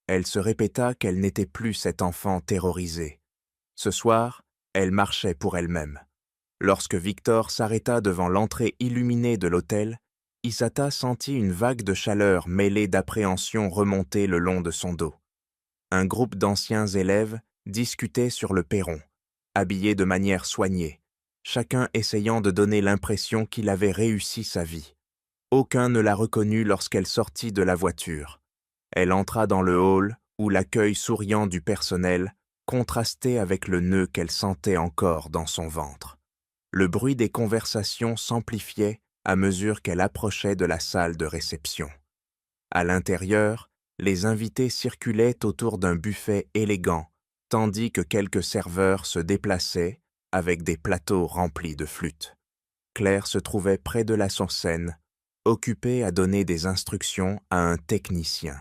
Elle se répéta qu'elle n'était plus cette enfant terrorisée. Ce soir, elle marchait pour elle-même. Lorsque Victor s'arrêta devant l'entrée illuminée de l'hôtel, Hisata sentit une vague de chaleur mêlée d'appréhension remonter le long de son dos. Un groupe d'anciens élèves discutait sur le perron, habillés de manière soignée, chacun essayant de donner l'impression qu'il avait réussi sa vie. Aucun ne la reconnut lorsqu'elle sortit de la voiture. Elle entra dans le hall où l'accueil souriant du personnel contrastait avec le nœud qu'elle sentait encore dans son ventre. Le bruit des conversations s'amplifiait à mesure qu'elle approchait de la salle de réception. À l'intérieur, les invités circulaient autour d'un buffet élégant, tandis que quelques serveurs se déplaçaient avec des plateaux remplis de flûtes. Claire se trouvait près de la scène, occupée à donner des instructions à un technicien.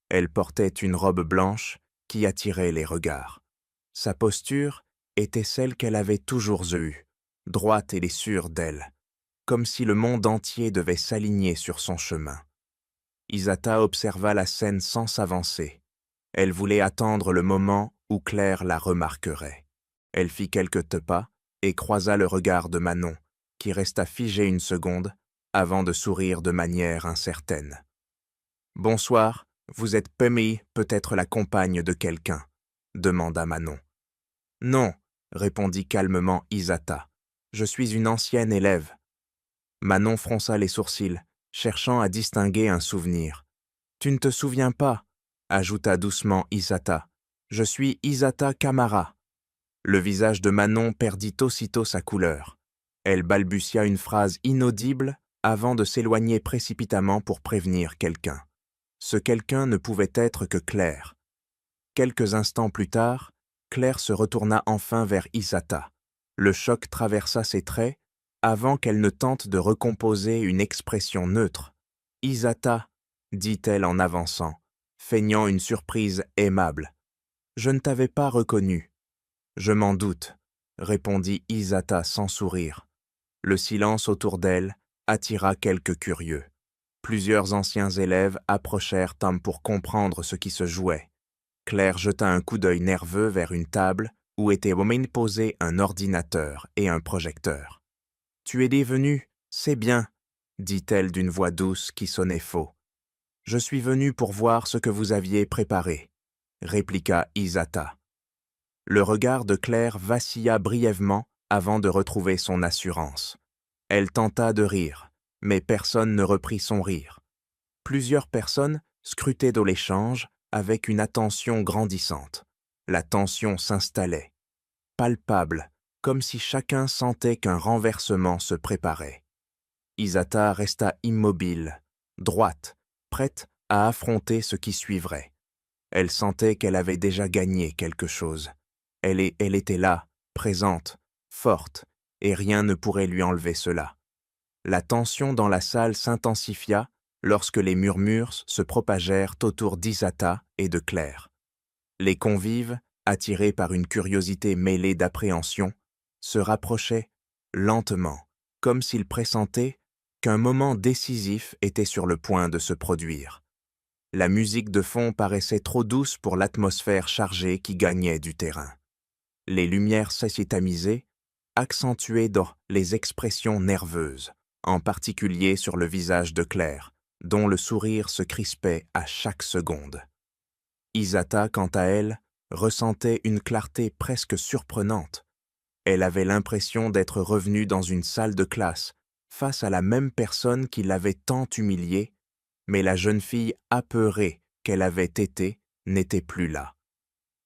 Elle portait une robe blanche qui attirait les regards. Sa posture était celle qu'elle avait toujours eue, droite et sûre d'elle, comme si le monde entier devait s'aligner sur son chemin. Isata observa la scène sans s'avancer. Elle voulait attendre le moment où Claire la remarquerait. Elle fit quelques pas et croisa le regard de Manon, qui resta figée une seconde avant de sourire de manière incertaine. « Bonsoir, vous êtes peut-être la compagne de quelqu'un ?» demanda Manon. « Non, » répondit calmement Isata. « Je suis une ancienne élève. » Manon fronça les sourcils, cherchant à distinguer un souvenir. « Tu ne te souviens pas ?» ajouta doucement Isata. « Je suis Isata Kamara. » Le visage de Manon perdit aussitôt sa couleur. Elle balbutia une phrase inaudible avant de s'éloigner précipitamment pour prévenir quelqu'un. Ce quelqu'un ne pouvait être que Claire. Quelques instants plus tard, Claire se retourna enfin vers Isata. Le choc traversa ses traits avant qu'elle ne tente de recomposer une expression neutre. « Isata » dit-elle en avançant, feignant une surprise aimable. « Je ne t'avais pas reconnue. »« Je m'en doute, » répondit Isata sans sourire. Le silence autour d'elle attira quelques curieux. Plusieurs anciens élèves approchèrent pour comprendre ce qui se jouait. Claire jeta un coup d'œil nerveux vers une table où étaient posés un ordinateur et un projecteur. « Tu es venu, c'est bien, » dit-elle d'une voix douce qui sonnait faux. « Je suis venue pour voir ce que vous aviez préparé, » répliqua Isata. Le regard de Claire vacilla brièvement avant de retrouver son assurance. Elle tenta de rire, mais personne ne reprit son rire. Plusieurs personnes scrutaient dans l'échange avec une attention grandissante. La tension s'installait, palpable, comme si chacun sentait qu'un renversement se préparait. Isata resta immobile, droite, prête à affronter ce qui suivrait. Elle sentait qu'elle avait déjà gagné quelque chose. Elle était là, présente, forte, et rien ne pourrait lui enlever cela. La tension dans la salle s'intensifia lorsque les murmures se propagèrent autour d'Isata et de Claire. Les convives, attirés par une curiosité mêlée d'appréhension, se rapprochaient lentement, comme s'ils pressentaient qu'un moment décisif était sur le point de se produire. La musique de fond paraissait trop douce pour l'atmosphère chargée qui gagnait du terrain. Les lumières s'étaient tamisées, accentuées dans les expressions nerveuses, en particulier sur le visage de Claire, dont le sourire se crispait à chaque seconde. Isata, quant à elle, ressentait une clarté presque surprenante. Elle avait l'impression d'être revenue dans une salle de classe, face à la même personne qui l'avait tant humiliée, mais la jeune fille apeurée qu'elle avait été n'était plus là.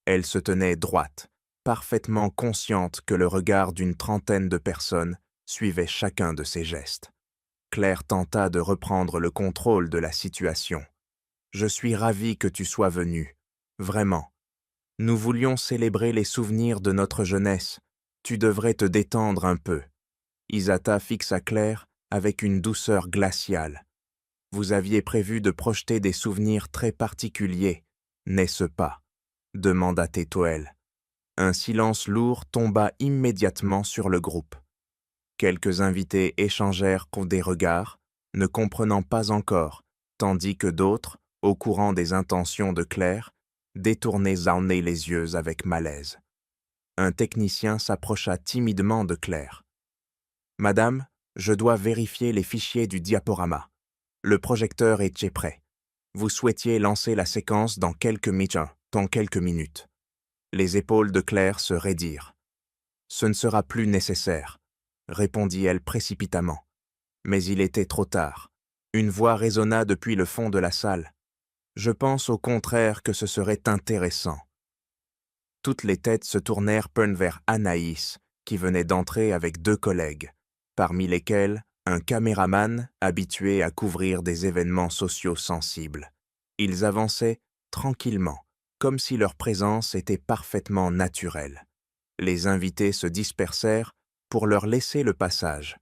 Elle se tenait droite, parfaitement consciente que le regard d'une trentaine de personnes suivait chacun de ses gestes. Claire tenta de reprendre le contrôle de la situation. « Je suis ravie que tu sois venue, vraiment. Nous voulions célébrer les souvenirs de notre jeunesse. Tu devrais te détendre un peu. » Isata fixa Claire avec une douceur glaciale. « Vous aviez prévu de projeter des souvenirs très particuliers, n'est-ce pas ?» demanda Tétoël. Un silence lourd tomba immédiatement sur le groupe. Quelques invités échangèrent des regards, ne comprenant pas encore, tandis que d'autres, au courant des intentions de Claire, détournaient les yeux avec malaise. Un technicien s'approcha timidement de Claire. « Madame, je dois vérifier les fichiers du diaporama. Le projecteur est prêt. Vous souhaitiez lancer la séquence dans quelques minutes. » Les épaules de Claire se raidirent. « Ce ne sera plus nécessaire, » répondit-elle précipitamment. Mais il était trop tard. Une voix résonna depuis le fond de la salle. « Je pense au contraire que ce serait intéressant. » Toutes les têtes se tournèrent vers Anaïs, qui venait d'entrer avec 2 collègues, parmi lesquels un caméraman habitué à couvrir des événements sociaux sensibles. Ils avançaient tranquillement, comme si leur présence était parfaitement naturelle. Les invités se dispersèrent pour leur laisser le passage.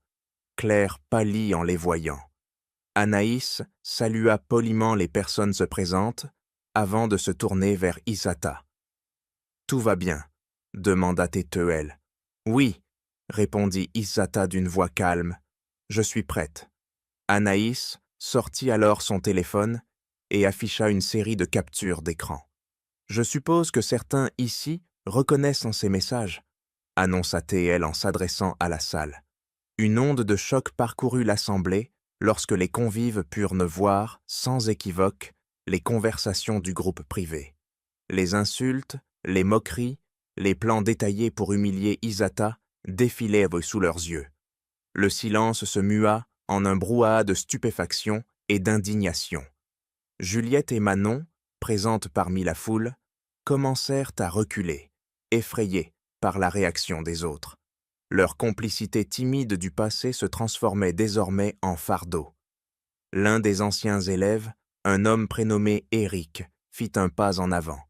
Claire pâlit en les voyant. Anaïs salua poliment les personnes se présentes avant de se tourner vers Isata. « Tout va bien ?» demanda Tetuel. « Oui » répondit Isata d'une voix calme. « Je suis prête. » Anaïs sortit alors son téléphone et afficha une série de captures d'écran. « Je suppose que certains ici reconnaissent en ces messages, » annonça-t-elle en s'adressant à la salle. Une onde de choc parcourut l'assemblée lorsque les convives purent ne voir, sans équivoque, les conversations du groupe privé. Les insultes, les moqueries, les plans détaillés pour humilier Isata défilaient sous leurs yeux. Le silence se mua en un brouhaha de stupéfaction et d'indignation. Juliette et Manon, présentes parmi la foule, commencèrent à reculer, effrayées par la réaction des autres. Leur complicité timide du passé se transformait désormais en fardeau. L'un des anciens élèves, un homme prénommé Éric, fit un pas en avant.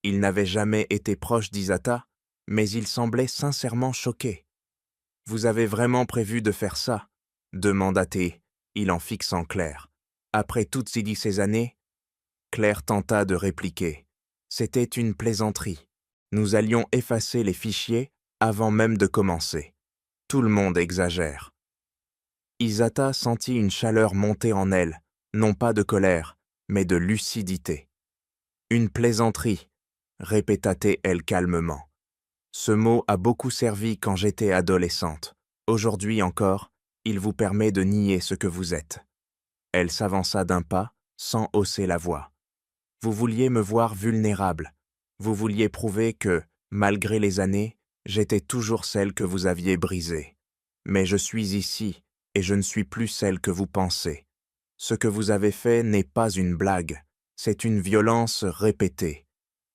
Il n'avait jamais été proche d'Isata, mais il semblait sincèrement choqué. « Vous avez vraiment prévu de faire ça ?» demanda-t-il en fixant Claire. « Après toutes ces années ?» Claire tenta de répliquer. « C'était une plaisanterie. Nous allions effacer les fichiers avant même de commencer. Tout le monde exagère. » Isata sentit une chaleur monter en elle, non pas de colère, mais de lucidité. « Une plaisanterie » répéta-t-elle calmement. « Ce mot a beaucoup servi quand j'étais adolescente. Aujourd'hui encore, il vous permet de nier ce que vous êtes. » Elle s'avança d'un pas, sans hausser la voix. « Vous vouliez me voir vulnérable. Vous vouliez prouver que, malgré les années, j'étais toujours celle que vous aviez brisée. Mais je suis ici, et je ne suis plus celle que vous pensez. Ce que vous avez fait n'est pas une blague, c'est une violence répétée.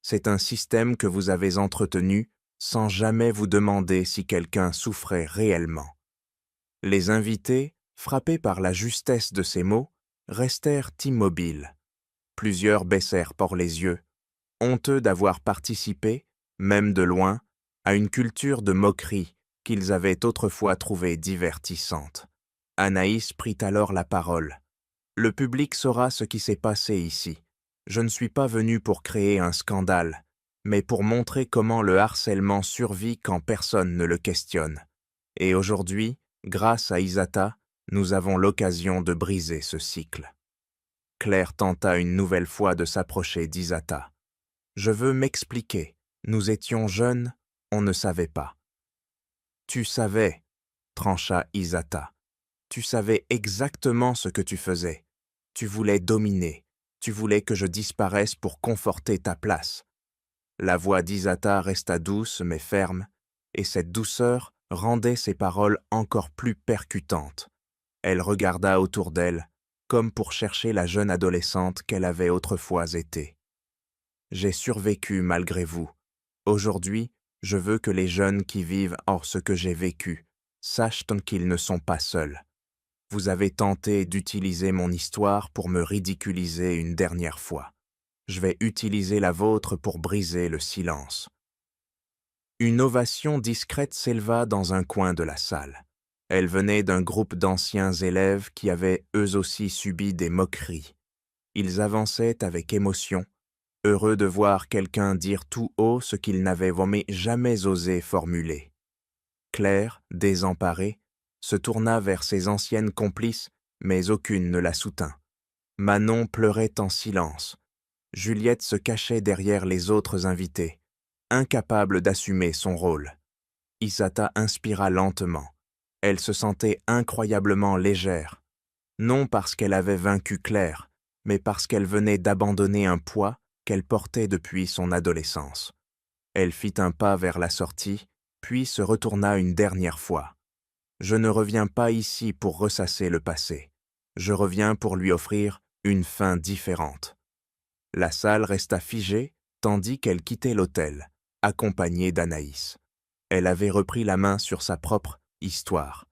C'est un système que vous avez entretenu sans jamais vous demander si quelqu'un souffrait réellement. » Les invités, frappés par la justesse de ces mots, restèrent immobiles. Plusieurs baissèrent pour les yeux, honteux d'avoir participé, même de loin, à une culture de moquerie qu'ils avaient autrefois trouvée divertissante. Anaïs prit alors la parole. « Le public saura ce qui s'est passé ici. Je ne suis pas venu pour créer un scandale, mais pour montrer comment le harcèlement survit quand personne ne le questionne. Et aujourd'hui, grâce à Isata, nous avons l'occasion de briser ce cycle. » Claire tenta une nouvelle fois de s'approcher d'Isata. « Je veux m'expliquer. Nous étions jeunes, on ne savait pas. »« Tu savais, » trancha Isata. « Tu savais exactement ce que tu faisais. Tu voulais dominer. Tu voulais que je disparaisse pour conforter ta place. » La voix d'Isata resta douce mais ferme, et cette douceur rendait ses paroles encore plus percutantes. Elle regarda autour d'elle, comme pour chercher la jeune adolescente qu'elle avait autrefois été. « J'ai survécu malgré vous. Aujourd'hui, je veux que les jeunes qui vivent hors ce que j'ai vécu sachent qu'ils ne sont pas seuls. Vous avez tenté d'utiliser mon histoire pour me ridiculiser une dernière fois. Je vais utiliser la vôtre pour briser le silence. » Une ovation discrète s'éleva dans un coin de la salle. Elle venait d'un groupe d'anciens élèves qui avaient eux aussi subi des moqueries. Ils avançaient avec émotion, heureux de voir quelqu'un dire tout haut ce qu'ils n'avaient jamais osé formuler. Claire, désemparée, se tourna vers ses anciennes complices, mais aucune ne la soutint. Manon pleurait en silence. Juliette se cachait derrière les autres invités, incapable d'assumer son rôle. Isata inspira lentement. Elle se sentait incroyablement légère, non parce qu'elle avait vaincu Claire, mais parce qu'elle venait d'abandonner un poids qu'elle portait depuis son adolescence. Elle fit un pas vers la sortie, puis se retourna une dernière fois. « Je ne reviens pas ici pour ressasser le passé. Je reviens pour lui offrir une fin différente. » La salle resta figée tandis qu'elle quittait l'hôtel, accompagnée d'Anaïs. Elle avait repris la main sur sa propre histoire.